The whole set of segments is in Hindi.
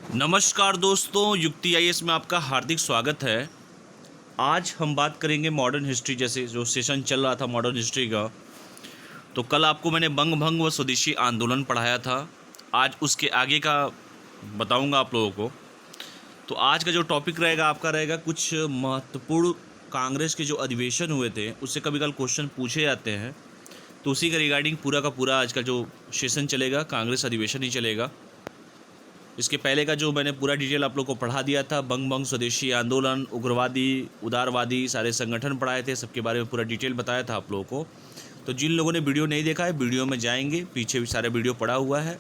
नमस्कार दोस्तों, युक्ति आईएएस में आपका हार्दिक स्वागत है। आज हम बात करेंगे मॉडर्न हिस्ट्री, जैसे जो सेशन चल रहा था मॉडर्न हिस्ट्री का। तो कल आपको मैंने बंग भंग व स्वदेशी आंदोलन पढ़ाया था। आज उसके आगे का बताऊंगा आप लोगों को। तो आज का जो टॉपिक रहेगा आपका रहेगा कुछ महत्वपूर्ण कांग्रेस के जो अधिवेशन हुए थे उससे कभी कल क्वेश्चन पूछे जाते हैं। तो उसी के रिगार्डिंग पूरा का पूरा आज का जो सेशन चलेगा कांग्रेस अधिवेशन ही चलेगा। इसके पहले का जो मैंने पूरा डिटेल आप लोग को पढ़ा दिया था, बंग भंग स्वदेशी आंदोलन, उग्रवादी उदारवादी सारे संगठन पढ़ाए थे, सबके बारे में पूरा डिटेल बताया था आप लोगों को। तो जिन लोगों ने वीडियो नहीं देखा है, वीडियो में जाएंगे, पीछे भी सारे वीडियो पड़ा हुआ है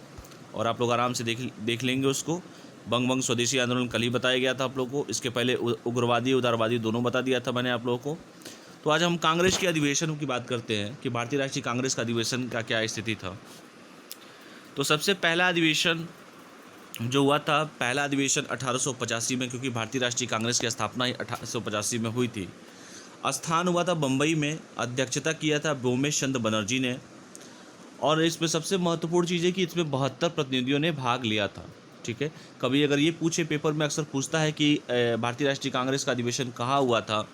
और आप लोग आराम से देख लेंगे उसको। बंग भंग स्वदेशी आंदोलन कल ही बताया गया था आप लोगों को। इसके पहले उग्रवादी उदारवादी दोनों बता दिया था मैंने आप लोगों को। तो आज हम कांग्रेस के अधिवेशन की बात करते हैं कि भारतीय राष्ट्रीय कांग्रेस का अधिवेशन का क्या स्थिति था। तो सबसे पहला अधिवेशन जो हुआ था, पहला अधिवेशन 1885 में, क्योंकि भारतीय राष्ट्रीय कांग्रेस की स्थापना ही 1885 में हुई थी। स्थान हुआ था बम्बई में। अध्यक्षता किया था व्योमेश चंद्र बनर्जी ने। और इसमें सबसे महत्वपूर्ण चीज़ है कि इसमें 72 प्रतिनिधियों ने भाग लिया था। ठीक है, कभी अगर ये पूछे, पेपर में अक्सर पूछता है कि भारतीय राष्ट्रीय कांग्रेस का अधिवेशन कहाँ हुआ था,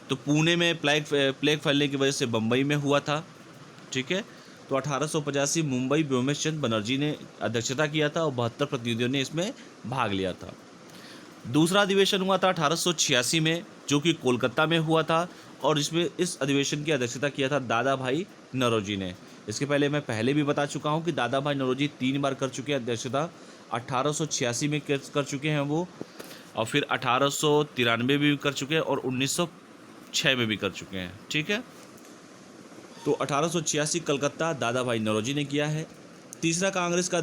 तो पुणे में प्लेग फैलने की वजह से बम्बई में हुआ था। ठीक है, तो 1885 मुंबई व्योमेश चंद्र बनर्जी ने अध्यक्षता किया था और 72 प्रतिनिधियों ने इसमें भाग लिया था। दूसरा अधिवेशन हुआ था 1886 में, जो कि कोलकाता में हुआ था और इसमें इस अधिवेशन की अध्यक्षता किया था दादा भाई नौरोजी ने। इसके पहले मैं पहले भी बता चुका हूँ कि दादा भाई नौरोजी 3 बार कर चुके हैं अध्यक्षता। 1886 में कर चुके हैं वो, और फिर 1893 में भी कर चुके हैं और 1906 में भी कर चुके हैं। ठीक है, तो 1886 कलकत्ता दादा भाई नौरोजी ने किया है। तीसरा कांग्रेस का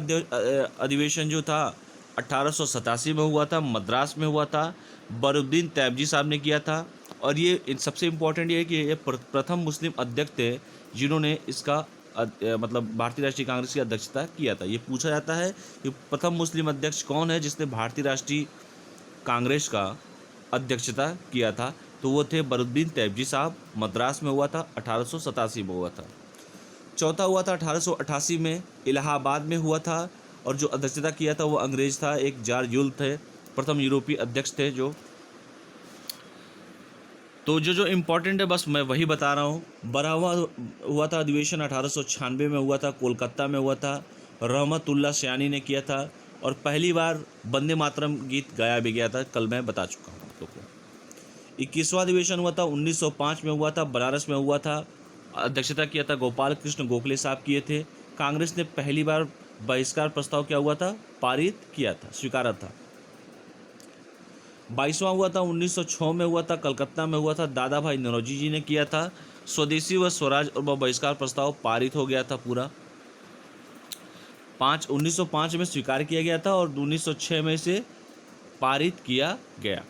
अधिवेशन जो था 1887 में हुआ था, मद्रास में हुआ था। बरुद्दीन तैयबजी साहब ने किया था। और ये सबसे इम्पोर्टेंट ये है कि ये प्रथम मुस्लिम अध्यक्ष थे जिन्होंने इसका मतलब भारतीय राष्ट्रीय कांग्रेस की अध्यक्षता किया था। ये पूछा जाता है कि प्रथम मुस्लिम अध्यक्ष कौन है जिसने भारतीय राष्ट्रीय कांग्रेस का अध्यक्षता किया था, तो वो थे बरुद्दीन तैयबजी साहब। मद्रास में हुआ था, 1887 में हुआ था। चौथा हुआ था 1888 में, इलाहाबाद में हुआ था और जो अध्यक्षता किया था वो अंग्रेज था, एक जॉर्ज यूल थे, प्रथम यूरोपीय अध्यक्ष थे जो। तो जो इम्पोर्टेंट है बस मैं वही बता रहा हूँ। 12वां हुआ था अधिवेशन 1896 में हुआ था, कोलकाता में हुआ था। रहमतुल्लाह सयानी ने किया था और पहली बार वंदे मातरम गीत गाया भी गया था, कल मैं बता चुका हूँ आप लोग को। 21वां अधिवेशन हुआ था 1905 में हुआ था, बनारस में हुआ था। अध्यक्षता किया था गोपाल कृष्ण गोखले साहब किए थे। कांग्रेस ने पहली बार बहिष्कार प्रस्ताव क्या हुआ था, पारित किया था, स्वीकारा था। 22वां हुआ था 1906 में हुआ था, कलकत्ता में हुआ था, दादा भाई नौरोजी जी ने किया था। स्वदेशी व स्वराज और बहिष्कार प्रस्ताव पारित हो गया था पूरा। 1905 में स्वीकार किया गया था और 1906 में से पारित किया गया।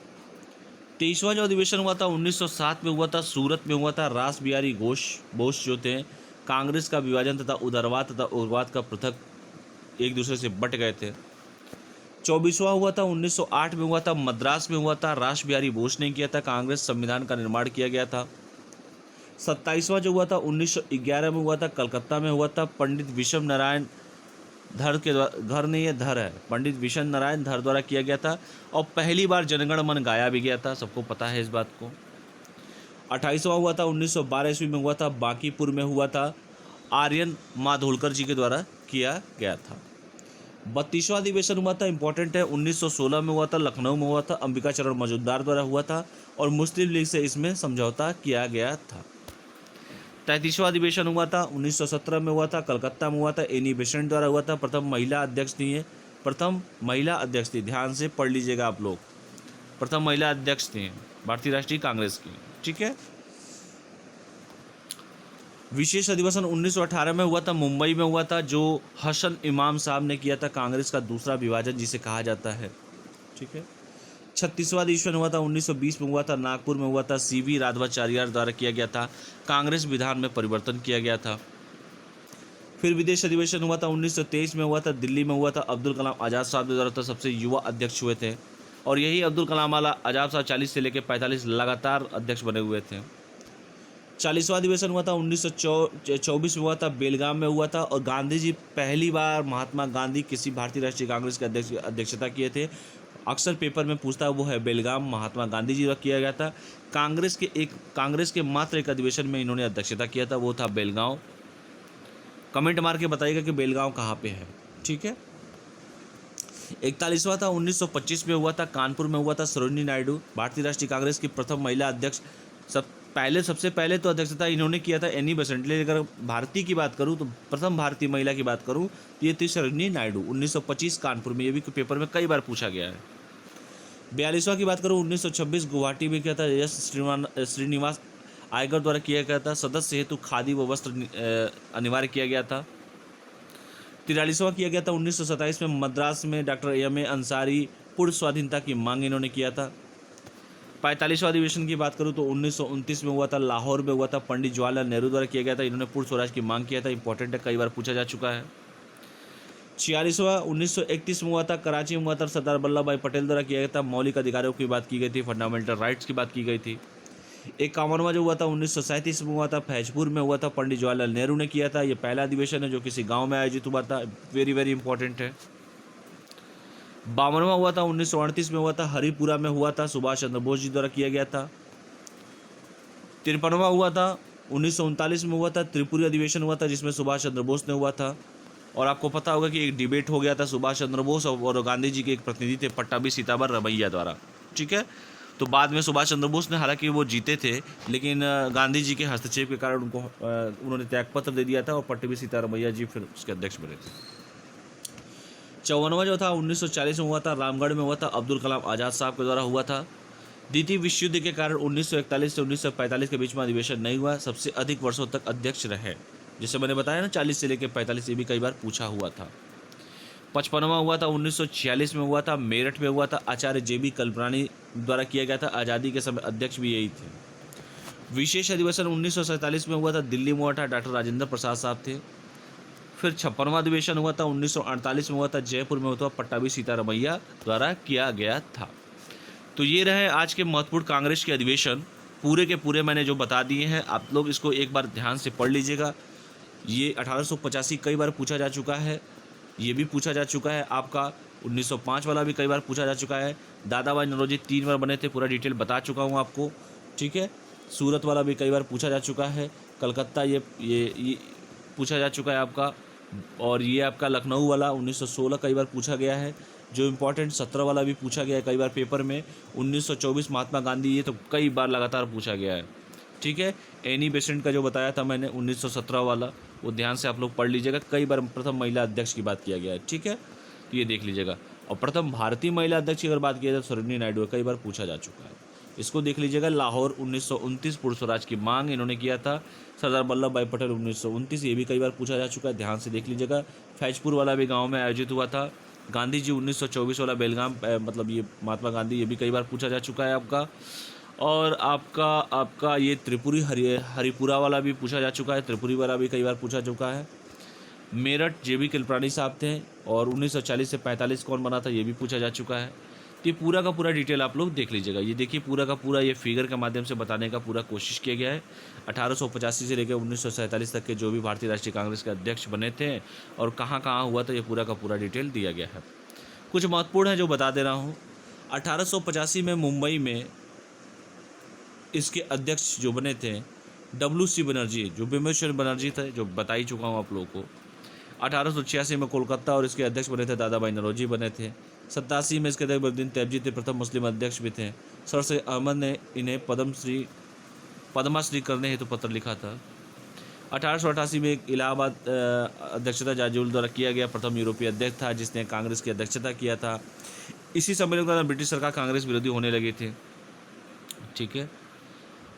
23वां जो अधिवेशन हुआ था 1907 में हुआ था, सूरत में हुआ था। रास बिहारी बोस जो थे, कांग्रेस का विभाजन तथा उदारवाद तथा उग्रवाद का पृथक एक दूसरे से बट गए थे। 24वां हुआ था 1908 में हुआ था, मद्रास में हुआ था। रास बिहारी बोस ने किया था। कांग्रेस संविधान का निर्माण किया गया था। 27वां जो हुआ था 1911 में हुआ था, कलकत्ता में हुआ था। पंडित विश्व नारायण धर के घर नहीं है, धर है, पंडित विश्व नारायण धर द्वारा किया गया था और पहली बार जनगण मन गाया भी गया था, सबको पता है इस बात को। 28वां हुआ था 1912 ईस्वी में हुआ था, बांकीपुर में हुआ था। आर्यन माधोलकर जी के द्वारा किया गया था। 32वां अधिवेशन हुआ था, इंपॉर्टेंट है, 1916 में हुआ था, लखनऊ में हुआ था। अंबिका चरण मजूमदार द्वारा हुआ था और मुस्लिम लीग से इसमें समझौता किया गया था। 33वां अधिवेशन हुआ था 1917 में हुआ था, कलकत्ता में हुआ था। एनी बेसेंट द्वारा हुआ था। प्रथम महिला अध्यक्ष थी, प्रथम महिला अध्यक्ष थी, ध्यान से पढ़ लीजिएगा आप लोग। प्रथम महिला अध्यक्ष थी भारतीय राष्ट्रीय कांग्रेस की। ठीक है, विशेष अधिवेशन 1918 में हुआ था, मुंबई में हुआ था, जो हसन इमाम साहब ने किया था। कांग्रेस का दूसरा विभाजन जिसे कहा जाता है। ठीक है, 36वां अधिवेशन हुआ था 1920 में हुआ था, नागपुर में हुआ था। CV राघवाचार्य द्वारा किया गया था। कांग्रेस विधान में परिवर्तन किया गया था। फिर विदेश अधिवेशन हुआ था 1923 में हुआ था, दिल्ली में हुआ था। अब्दुल कलाम आज़ाद साहब के द्वारा सबसे युवा अध्यक्ष हुए थे और यही अब्दुल कलाम आज़ाद साहब 40 से लेकर 45 लगातार अध्यक्ष बने हुए थे। 40वां अधिवेशन हुआ था 1924 में हुआ था, बेलगाम में हुआ था। और गांधी जी पहली बार, महात्मा गांधी किसी भारतीय राष्ट्रीय कांग्रेस के अध्यक्षता किए थे। अक्सर पेपर में पूछता है, वो है बेलगाम, महात्मा गांधी जी का किया गया था। कांग्रेस के मात्र एक अधिवेशन में इन्होंने अध्यक्षता किया था, वो था बेलगांव। कमेंट मार के बताइएगा कि बेलगांव कहाँ पे है, ठीक है। 41वां था 1925 में हुआ था, कानपुर में हुआ था। सरोजिनी नायडू भारतीय राष्ट्रीय कांग्रेस की प्रथम महिला अध्यक्ष। सबसे पहले तो अध्यक्षता इन्होंने किया था एनी बेसेंट। अगर भारतीय की बात करूं तो प्रथम भारतीय महिला की बात करूं तो ये थी सरोजिनी नायडू, 1925 कानपुर में। ये भी पेपर में कई बार पूछा गया है। 42वां की बात करूं 1926 गुवाहाटी में किया था, एस श्रीनिवास आयकर द्वारा किया गया था। सदस्य हेतु खादी व वस्त्र अनिवार्य किया गया था। 43वां किया गया था 1927 में मद्रास में, डॉक्टर एम.ए. अंसारी पूर्ण स्वाधीनता की मांग इन्होंने किया था। 45वां अधिवेशन की बात करूं तो 1929 में हुआ था, लाहौर में हुआ था, पंडित जवाहरलाल नेहरू द्वारा किया गया था। इन्होंने पूर्ण स्वराज की मांग किया था, इंपॉर्टेंट है, कई बार पूछा जा चुका है। 46वां 1931 में हुआ था, कराची में हुआ था, सरदार वल्लभ भाई पटेल द्वारा किया गया था। मौलिक अधिकारों की बात की गई थी, फंडामेंटल राइट्स की बात की गई थी। 51वां जो हुआ था 1937 में हुआ था, फैजपुर में हुआ था, पंडित जवाहरलाल नेहरू ने किया था। ये पहला अधिवेशन है जो किसी गांव में आयोजित हुआ था, वेरी वेरी इंपॉर्टेंट है। 52वां हुआ था 1938 में हुआ था, हरिपुरा में हुआ था, सुभाष चंद्र बोस जी द्वारा किया गया था। 53वां हुआ था 1939 में हुआ था, त्रिपुरी अधिवेशन हुआ था, जिसमें सुभाष चंद्र बोस ने हुआ था। और आपको पता होगा कि एक डिबेट हो गया था सुभाष चंद्र बोस और गांधी जी के एक प्रतिनिधि थे, पट्टाभी सीताबर रमैया द्वारा, ठीक है। तो बाद में सुभाष चंद्र बोस ने, हालांकि वो जीते थे, लेकिन गांधी जी के हस्तक्षेप के कारण उन्होंने त्यागपत्र दे दिया था और पट्टाभी सीतारमैया जी फिर उसके अध्यक्ष बने थे। 54वां जो था 1940 में हुआ था, रामगढ़ में हुआ था, अब्दुल कलाम आज़ाद साहब के द्वारा हुआ था। द्वितीय विश्व युद्ध के कारण 1941 से 1945 के बीच में अधिवेशन नहीं हुआ। सबसे अधिक वर्षों तक अध्यक्ष रहे, जैसे मैंने बताया ना, 40 से लेकर 45, ये भी कई बार पूछा हुआ था। 55वां हुआ था 1946 में हुआ था, मेरठ में हुआ था, आचार्य JB कल्परानी द्वारा किया गया था। आज़ादी के समय अध्यक्ष भी यही थे। विशेष अधिवेशन 1947 में हुआ था, दिल्ली में हुआ था, डॉक्टर राजेंद्र प्रसाद साहब थे। फिर 56वां अधिवेशन हुआ था 1948 में हुआ था, जयपुर में हुआ था, पट्टाभी सीतारमैया द्वारा किया गया था। तो ये रहे आज के महत्वपूर्ण कांग्रेस के अधिवेशन, पूरे के पूरे मैंने जो बता दिए हैं। आप लोग इसको एक बार ध्यान से पढ़ लीजिएगा। ये 1885 कई बार पूछा जा चुका है, ये भी पूछा जा चुका है। आपका 1905 वाला भी कई बार पूछा जा चुका है। दादा भाई नौरोजी 3 बार बने थे, पूरा डिटेल बता चुका हूँ आपको, ठीक है। सूरत वाला भी कई बार पूछा जा चुका है। कलकत्ता ये पूछा जा चुका है आपका। और ये आपका लखनऊ वाला 1916 कई बार पूछा गया है। जो इम्पोर्टेंट 17 वाला भी पूछा गया है कई बार पेपर में। 1924 महात्मा गांधी, ये तो कई बार लगातार पूछा गया है, ठीक है। एनी बेसेंट का जो बताया था मैंने 1917 वाला, वो ध्यान से आप लोग पढ़ लीजिएगा। कई बार प्रथम महिला अध्यक्ष की बात किया गया है, ठीक है, तो ये देख लीजिएगा। और प्रथम भारतीय महिला अध्यक्ष की अगर बात किया जाए तो सरोजिनी नायडू कई बार पूछा जा चुका है, इसको देख लीजिएगा। लाहौर 1929 पूर्ण स्वराज की मांग इन्होंने किया था। सरदार वल्लभ भाई पटेल 1929, ये भी कई बार पूछा जा चुका है, ध्यान से देख लीजिएगा। फैजपुर वाला भी गाँव में आयोजित हुआ था। गांधी जी 1924 वाला बेलगाम, मतलब ये महात्मा गांधी, ये भी कई बार पूछा जा चुका है आपका। और आपका ये त्रिपुरी हरिपुरा वाला भी पूछा जा चुका है, त्रिपुरी वाला भी कई बार पूछा चुका है। मेरठ JB कल्परानी साहब थे। और 1940 से 45 कौन बना था, ये भी पूछा जा चुका है। तो ये पूरा का पूरा डिटेल आप लोग देख लीजिएगा। ये देखिए पूरा का पूरा ये फिगर के माध्यम से बताने का पूरा कोशिश किया गया है। 1885 से लेकर 1947 तक के जो भी भारतीय राष्ट्रीय कांग्रेस के अध्यक्ष बने थे और कहाँ कहाँ हुआ था, ये पूरा का पूरा डिटेल दिया गया है। कुछ महत्वपूर्ण है जो बता दे रहा हूँ। 1885 में मुंबई में इसके अध्यक्ष जो बने थे WC बनर्जी, जो बिमेश्वर बनर्जी थे, जो बता ही चुका हूँ आप लोगों को। 1886 में कोलकाता और इसके अध्यक्ष बने थे दादा भाई नौरोजी बने थे। 87 में इसके अध्यक्ष बद्रुद्दीन तैयबजी थे, प्रथम मुस्लिम अध्यक्ष भी थे। सर सैयद अहमद ने इन्हें पद्माश्री करने हेतु पत्र लिखा था। 1888 में एक इलाहाबाद अध्यक्षता जाजूल द्वारा किया गया, प्रथम यूरोपीय अध्यक्ष था जिसने कांग्रेस की अध्यक्षता किया था। इसी सम्मेलन के दौरान ब्रिटिश सरकार कांग्रेस विरोधी होने लगे थे, ठीक है।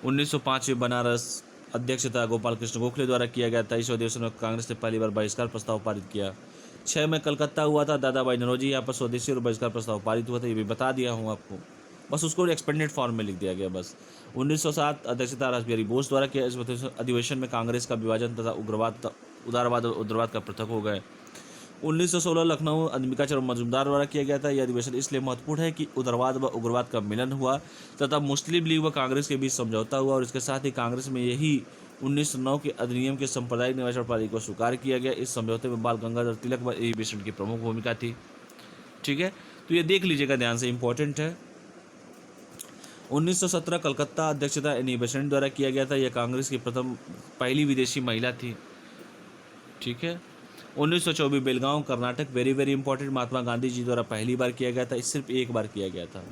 1905 में बनारस अध्यक्षता गोपाल कृष्ण गोखले द्वारा किया गया था। इस अधिवेशन में कांग्रेस ने पहली बार बहिष्कार प्रस्ताव पारित किया। 6 में कलकत्ता हुआ था, दादा भाई नौरोजी यहाँ पर स्वदेशी और बहिष्कार प्रस्ताव पारित हुआ था, ये भी बता दिया हूँ आपको, बस उसको एक्सपेंडेड फॉर्म में लिख दिया गया बस। 1907 अध्यक्षता रासबिहारी बोस द्वारा किया। इस अधिवेशन में कांग्रेस का विभाजन तथा उदारवाद और उग्रवाद का पृथक हो गए। 1916 लखनऊ अंबिकाचरण मजूमदार द्वारा किया गया था। यह अधिवेशन इसलिए महत्वपूर्ण है कि उग्रवाद व उग्रवाद का मिलन हुआ तथा मुस्लिम लीग व कांग्रेस के बीच समझौता हुआ और इसके साथ ही कांग्रेस में यही 1909 के अधिनियम के सांप्रदायिक निवारण प्रणाली को स्वीकार किया गया। इस समझौते में बाल गंगाधर तिलक व अधिवेशन की प्रमुख भूमिका थी। ठीक है, तो ये देख लीजिएगा ध्यान से, इंपॉर्टेंट है। 1917 कलकत्ता अध्यक्षता एनी बेसेंट द्वारा किया गया था। यह कांग्रेस की पहली विदेशी महिला थी। ठीक है, 1924 Belgaum Karnataka, very very important, Mahatma Gandhi ji द्वारा पहली बार किया गया था। इस सिर्फ एक बार किया गया था।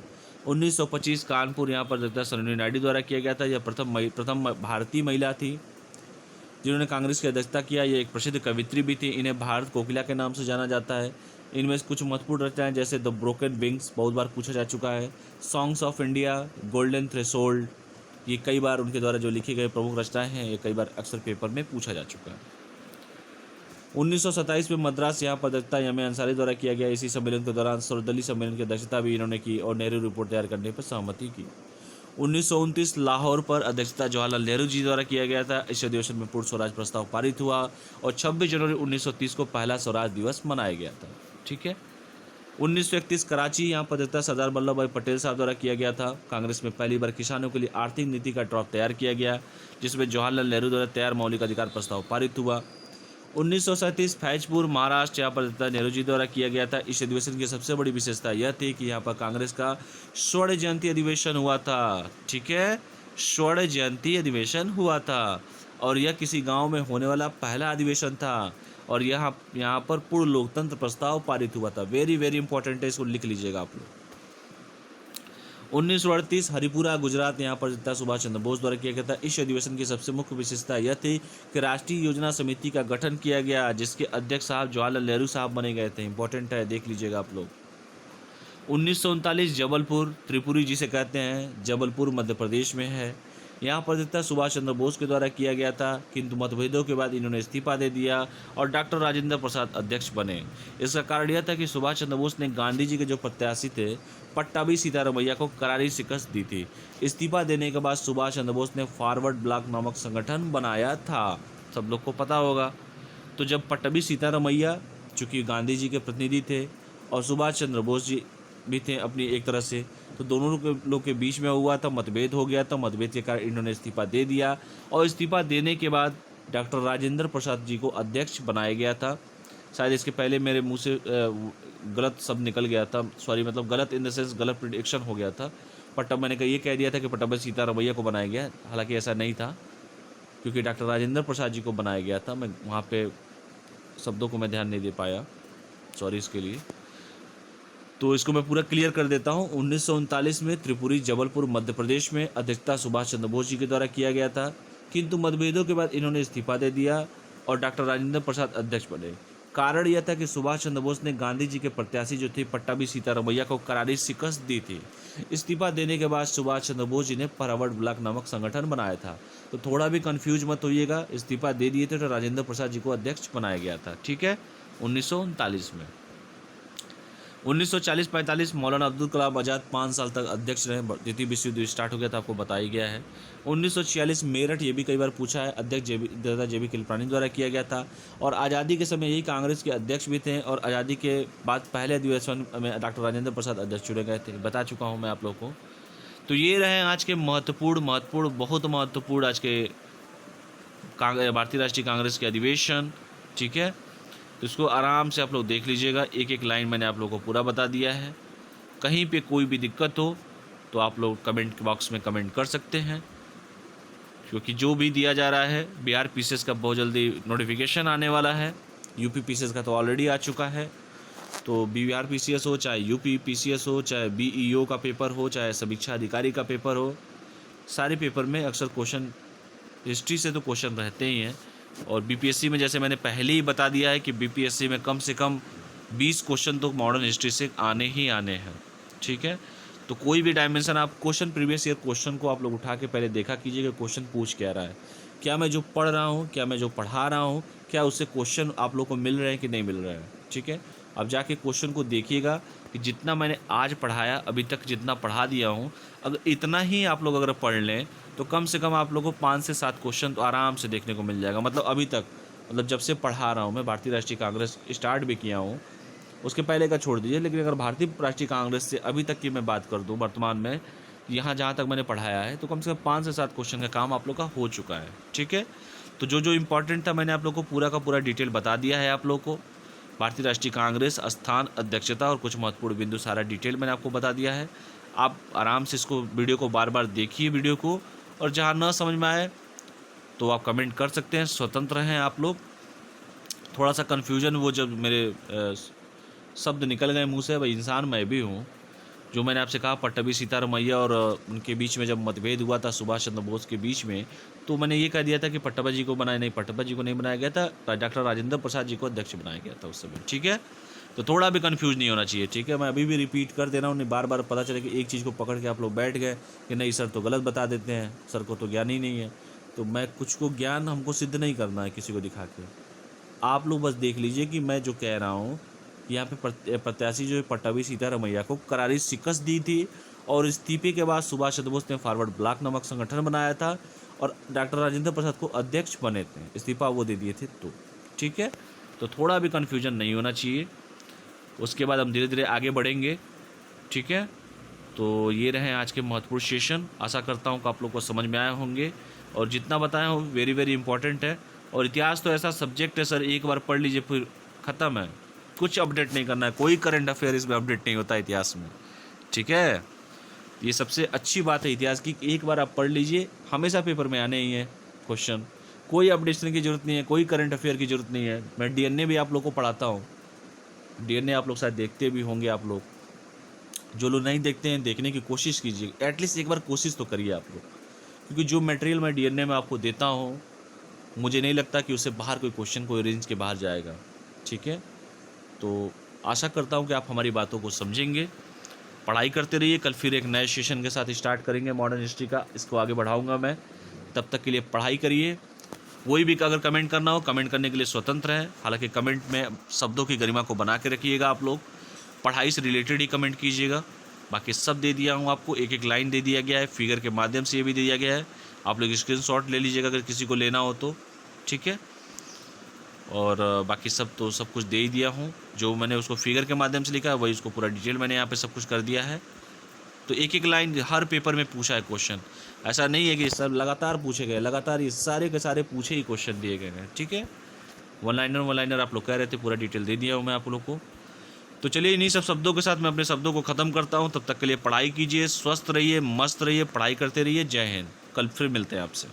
1925 कानपुर, यहाँ पर अध्यक्षता सरोजिनी नायडू द्वारा किया गया था। यह प्रथम भारतीय महिला थी जिन्होंने कांग्रेस की अध्यक्षता किया। ये एक प्रसिद्ध कवित्री भी थी। इन्हें भारत कोकिला के नाम से जाना जाता है। इनमें से कुछ महत्वपूर्ण रचनाएं जैसे द ब्रोकन विंग्स बहुत बार पूछा जा चुका है, songs of India, golden threshold, ये कई बार उनके द्वारा जो लिखे गए प्रमुख रचनाएं हैं, ये कई बार अक्सर पेपर में पूछा जा चुका है। 1927 में मद्रास यहाँ पर अध्यक्षता एम ए अंसारी द्वारा किया गया। इसी सम्मेलन के दौरान सर्वदलीय सम्मेलन की अध्यक्षता भी इन्होंने की और नेहरू रिपोर्ट तैयार करने पर सहमति की। 1929 लाहौर पर अध्यक्षता जवाहरलाल नेहरू जी द्वारा किया गया था। इस अधिवेशन में पूर्ण स्वराज प्रस्ताव पारित हुआ और 26 जनवरी 1930 को पहला स्वराज दिवस मनाया गया था। ठीक है, 1931 कराची, यहाँ पर अध्यक्षता सरदार वल्लभ भाई पटेल साहब द्वारा किया गया था। कांग्रेस में पहली बार किसानों के लिए आर्थिक नीति का ड्राफ्ट तैयार किया गया, जिसमें जवाहरलाल नेहरू द्वारा तैयार मौलिक अधिकार प्रस्ताव पारित हुआ। 1937 फैजपुर महाराष्ट्र, यहाँ पर अध्यक्षता नेहरू जी द्वारा किया गया था। इस अधिवेशन की सबसे बड़ी विशेषता यह थी कि यहाँ पर कांग्रेस का स्वर्ण जयंती अधिवेशन हुआ था। ठीक है, स्वर्ण जयंती अधिवेशन हुआ था और यह किसी गांव में होने वाला पहला अधिवेशन था और यहाँ पर पूर्ण लोकतंत्र प्रस्ताव पारित हुआ था। वेरी वेरी इंपॉर्टेंट है, इसको लिख लीजिएगा आप लोग। 1938 हरिपुरा गुजरात, यहाँ पर अध्यक्षता सुभाष चंद्र बोस द्वारा किया गया था। इस अधिवेशन की सबसे मुख्य विशेषता यह थी कि राष्ट्रीय योजना समिति का गठन किया गया, जिसके अध्यक्ष साहब जवाहरलाल नेहरू साहब बने गए थे। इंपॉर्टेंट है, देख लीजिएगा आप लोग। 1939 जबलपुर, त्रिपुरी जिसे कहते हैं, जबलपुर मध्य प्रदेश में है। यहाँ पर अध्यक्षता सुभाष चंद्र बोस के द्वारा किया गया था, किंतु मतभेदों के बाद इन्होंने इस्तीफा दे दिया और डॉक्टर राजेंद्र प्रसाद अध्यक्ष बने। इसका कारण यह था कि सुभाष चंद्र बोस ने गांधी जी के जो प्रत्याशी थे पट्टाभी सीतारमैया को करारी शिकस्त दी थी। इस्तीफा देने के बाद सुभाष चंद्र बोस ने फॉरवर्ड ब्लॉक नामक संगठन बनाया था, सब लोग को पता होगा। तो जब पट्टाभी सीतारमैया चूँकि गांधी जी के प्रतिनिधि थे और सुभाष चंद्र बोस जी भी थे अपनी एक तरह से, तो दोनों लोग के बीच में हुआ था, मतभेद हो गया था। मतभेद के कारण इन्होंने इस्तीफा दे दिया और इस्तीफा देने के बाद डॉक्टर राजेंद्र प्रसाद जी को अध्यक्ष बनाया गया था। शायद इसके पहले मेरे मुंह से गलत शब्द निकल गया था, सॉरी, मतलब गलत इन द सेंस गलत प्रेडिक्शन हो गया था। मैंने ये कह दिया था कि पट्टाभी सीतारमैया को बनाया गया, हालांकि ऐसा नहीं था, क्योंकि डॉक्टर राजेंद्र प्रसाद जी को बनाया गया था। मैं वहाँ पे शब्दों को मैं ध्यान नहीं दे पाया, सॉरी इसके लिए। तो इसको मैं पूरा क्लियर कर देता हूँ। 1939 में त्रिपुरी जबलपुर मध्य प्रदेश में अध्यक्षता सुभाष चंद्र बोस जी के द्वारा किया गया था, किंतु मतभेदों के बाद इन्होंने इस्तीफा दे दिया और डॉक्टर राजेंद्र प्रसाद अध्यक्ष बने। कारण यह था कि सुभाष चंद्र बोस ने गांधी जी के प्रत्याशी जो थे पट्टाभी सीतारमैया को करारी शिकस्त दी थी। इस्तीफा देने के बाद सुभाष चंद्र बोस जी ने फॉरवर्ड ब्लॉक नामक संगठन बनाया था। तो थोड़ा भी कंफ्यूज मत होइएगा, इस्तीफा दे दिए थे तो राजेंद्र प्रसाद जी को अध्यक्ष बनाया गया था। ठीक है, 1939 में। 1940-45 मौलाना अब्दुल कलाम आज़ाद 5 साल तक अध्यक्ष रहे। द्वितीय विश्व युद्ध स्टार्ट हो गया था, आपको बताया गया है। 1946 मेरठ, ये भी कई बार पूछा है, अध्यक्ष दादा JB कृपलानी द्वारा किया गया था और आज़ादी के समय यही कांग्रेस के अध्यक्ष भी थे और आज़ादी के बाद पहले अधिवेशन में डॉक्टर राजेंद्र प्रसाद अध्यक्ष चुने गए थे, बता चुका हूँ मैं आप लोग को। तो ये रहे आज के बहुत महत्वपूर्ण आज के भारतीय राष्ट्रीय कांग्रेस के अधिवेशन। ठीक है, तो इसको आराम से आप लोग देख लीजिएगा, एक एक लाइन मैंने आप लोगों को पूरा बता दिया है। कहीं पे कोई भी दिक्कत हो तो आप लोग कमेंट बॉक्स में कमेंट कर सकते हैं, क्योंकि जो भी दिया जा रहा है, बिहार PCS का बहुत जल्दी नोटिफिकेशन आने वाला है। यूपी PCS का तो ऑलरेडी आ चुका है। तो बिहार PCS हो, चाहे यूपी PCS हो, चाहे BEO का पेपर हो, चाहे समीक्षा अधिकारी का पेपर हो, सारे पेपर में अक्सर क्वेश्चन हिस्ट्री से तो क्वेश्चन रहते ही हैं। और BPSC में जैसे मैंने पहले ही बता दिया है कि BPSC में कम से कम 20 क्वेश्चन तो मॉडर्न हिस्ट्री से आने ही आने हैं। ठीक है, तो कोई भी डायमेंशन आप क्वेश्चन, प्रीवियस ईयर क्वेश्चन को आप लोग उठा के पहले देखा कीजिए कि क्वेश्चन पूछ क्या रहा है, क्या मैं जो पढ़ रहा हूँ, क्या मैं जो पढ़ा रहा हूँ, क्या उससे क्वेश्चन आप लोग को मिल रहे हैं कि नहीं मिल रहे हैं। ठीक है, अब जाके क्वेश्चन को देखिएगा कि जितना मैंने आज पढ़ाया, अभी तक जितना पढ़ा दिया हूँ, अगर इतना ही आप लोग अगर पढ़ लें तो कम से कम आप लोगों को 5 से 7 क्वेश्चन तो आराम से देखने को मिल जाएगा। मतलब अभी तक मतलब जब से पढ़ा रहा हूँ मैं, भारतीय राष्ट्रीय कांग्रेस स्टार्ट भी किया हूँ, उसके पहले का छोड़ दीजिए, लेकिन अगर भारतीय राष्ट्रीय कांग्रेस से अभी तक की मैं बात कर दूँ वर्तमान में, यहाँ जहाँ तक मैंने पढ़ाया है, तो कम से कम 5 से 7 क्वेश्चन का काम आप लोग का हो चुका है। ठीक है, तो जो जो इम्पोर्टेंट था मैंने आप लोग को पूरा का पूरा डिटेल बता दिया है। आप लोग को भारतीय राष्ट्रीय कांग्रेस, स्थान, अध्यक्षता और कुछ महत्वपूर्ण बिंदु सारा डिटेल मैंने आपको बता दिया है। आप आराम से इसको वीडियो को बार बार देखिए वीडियो को, और जहाँ न समझ में आए तो आप कमेंट कर सकते हैं, स्वतंत्र हैं आप लोग। थोड़ा सा कन्फ्यूजन वो जब मेरे शब्द निकल गए मुंह से, भाई इंसान मैं भी हूँ। जो मैंने आपसे कहा पट्टभी सीतारमैया और उनके बीच में जब मतभेद हुआ था सुभाष चंद्र बोस के बीच में, तो मैंने ये कह दिया था कि पट्टभी जी को बनाया नहीं, पट्टभी जी को नहीं बनाया गया था, डॉक्टर राजेंद्र प्रसाद जी को अध्यक्ष बनाया गया था उस समय। ठीक है, तो थोड़ा भी कन्फ्यूज नहीं होना चाहिए। ठीक है, मैं अभी भी रिपीट कर दे रहा हूँ, नहीं बार बार पता चले कि एक चीज़ को पकड़ के आप लोग बैठ गए कि नहीं सर तो गलत बता देते हैं, सर को तो ज्ञान ही नहीं है। तो मैं कुछ को ज्ञान हमको सिद्ध नहीं करना है किसी को दिखा के। आप लोग बस देख लीजिए कि मैं जो कह रहा हूँ, यहाँ पे प्रत्याशी जो है पट्टभी सीतारमैया को करारी शिकस्त दी थी, और इस्तीफे के बाद सुभाष चंद्र बोस ने फॉरवर्ड ब्लॉक नामक संगठन बनाया था, और डॉक्टर राजेंद्र प्रसाद को अध्यक्ष बने थे, इस्तीफा वो दे दिए थे। तो ठीक है, तो थोड़ा भी कन्फ्यूजन नहीं होना चाहिए। उसके बाद हम धीरे धीरे आगे बढ़ेंगे। ठीक है, तो ये रहे आज के महत्वपूर्ण सेशन। आशा करता हूँ कि आप लोग को समझ में आए होंगे, और जितना बताया हूँ वेरी वेरी इंपॉर्टेंट है। और इतिहास तो ऐसा सब्जेक्ट है सर, एक बार पढ़ लीजिए फिर ख़त्म है, कुछ अपडेट नहीं करना है, कोई करंट अफेयर इसमें अपडेट नहीं होता इतिहास में। ठीक है, ये सबसे अच्छी बात है इतिहास की, एक बार आप पढ़ लीजिए, हमेशा पेपर में आने ही है क्वेश्चन, कोई अपडेशन की ज़रूरत नहीं है, कोई करंट अफेयर की ज़रूरत नहीं है। मैं डीएनए भी आप लोग को पढ़ाता हूँ, डीएनए आप लोग शायद देखते भी होंगे। आप लोग जो लोग नहीं देखते हैं, देखने की कोशिश कीजिए, एटलीस्ट एक बार कोशिश तो करिए आप लोग, क्योंकि जो मटेरियल मैं डीएनए में आपको देता हूँ, मुझे नहीं लगता कि उससे बाहर कोई क्वेश्चन कोई रेंज के बाहर जाएगा। ठीक है, तो आशा करता हूँ कि आप हमारी बातों को समझेंगे। पढ़ाई करते रहिए, कल फिर एक नए सेशन के साथ स्टार्ट करेंगे मॉडर्न हिस्ट्री का, इसको आगे बढ़ाऊंगा मैं। तब तक के लिए पढ़ाई करिए। कोई भी अगर कमेंट करना हो, कमेंट करने के लिए स्वतंत्र है, हालांकि कमेंट में शब्दों की गरिमा को बना के रखिएगा। आप लोग पढ़ाई से रिलेटेड ही कमेंट कीजिएगा, बाकी सब दे दिया हूँ आपको, एक एक लाइन दे दिया गया है, फिगर के माध्यम से ये भी दे दिया गया है। आप लोग स्क्रीनशॉट ले लीजिएगा अगर किसी को लेना हो तो। ठीक है, और बाकी सब तो सब कुछ दे ही दिया हूँ, जो मैंने उसको फिगर के माध्यम से लिखा है वही उसको पूरा डिटेल मैंने यहाँ पे सब कुछ कर दिया है। तो एक एक लाइन हर पेपर में पूछा है क्वेश्चन, ऐसा नहीं है कि सब लगातार पूछे गए, लगातार ये सारे के सारे पूछे ही क्वेश्चन दिए गए हैं। ठीक है, वन लाइनर आप लोग कह रहे थे, पूरा डिटेल दे दिया हूँ मैं आप लोग को। तो चलिए इन्हीं सब शब्दों के साथ मैं अपने शब्दों को ख़त्म करता हूँ। तब तक के लिए पढ़ाई कीजिए, स्वस्थ रहिए, मस्त रहिए, पढ़ाई करते रहिए। जय हिंद, कल फिर मिलते हैं आपसे।